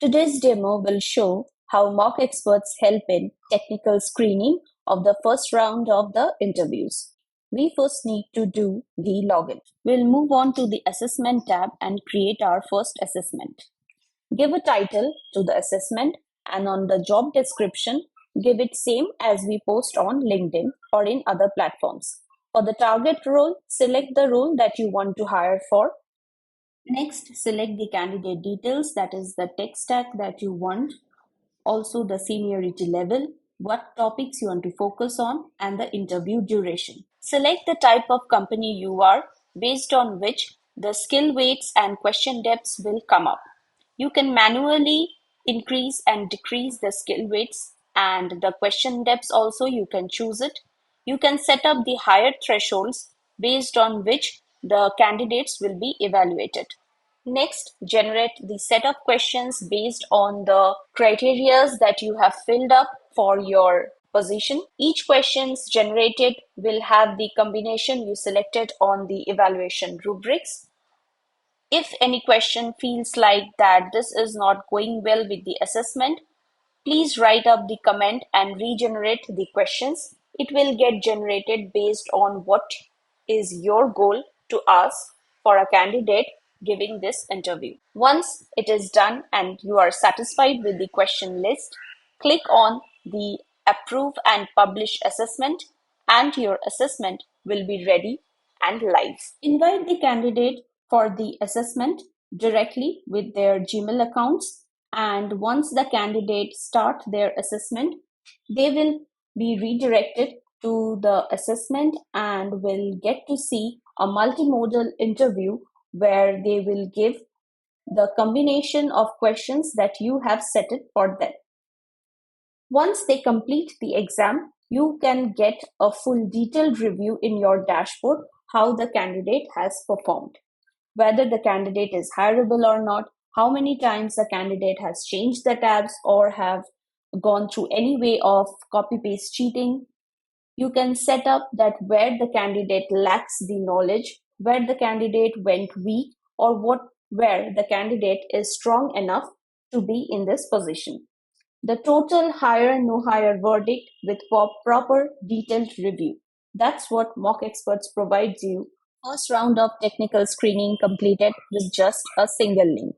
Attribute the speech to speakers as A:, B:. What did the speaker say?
A: Today's demo will show how mock experts help in technical screening of the first round of the interviews. We first need to do the login. We'll move on to the assessment tab and create our first assessment. Give a title to the assessment, and on the job description, give it same as we post on LinkedIn or in other platforms. For the target role, select the role that you want to hire for. Next, select the candidate details, that is the tech stack that you want, also the seniority level, what topics you want to focus on, and the interview duration. Select the type of company you are, based on which the skill weights and question depths will come up. You can manually increase and decrease the skill weights, and the question depths also you can choose it. You can set up the higher thresholds based on which the candidates will be evaluated. Next, generate the set of questions based on the criteria that you have filled up for your position. Each questions generated will have the combination you selected on the evaluation rubrics. If any question feels like that this is not going well with the assessment, please write up the comment and regenerate the questions. It will get generated based on what is your goal to ask for a candidate giving this interview. Once it is done and you are satisfied with the question list, click on the Approve and Publish Assessment, and your assessment will be ready and live. Invite the candidate for the assessment directly with their Gmail accounts, and once the candidate start their assessment, they will be redirected to the assessment and will get to see a multimodal interview where they will give the combination of questions that you have set it for them. Once they complete the exam, you can get a full detailed review in your dashboard how the candidate has performed, whether the candidate is hireable or not, how many times the candidate has changed the tabs or have gone through any way of copy paste cheating. You can set up that where the candidate lacks the knowledge, where the candidate went weak, or where the candidate is strong enough to be in this position. The total hire no hire verdict with proper detailed review. That's what Mock Experts provides you. First round of technical screening completed with just a single link.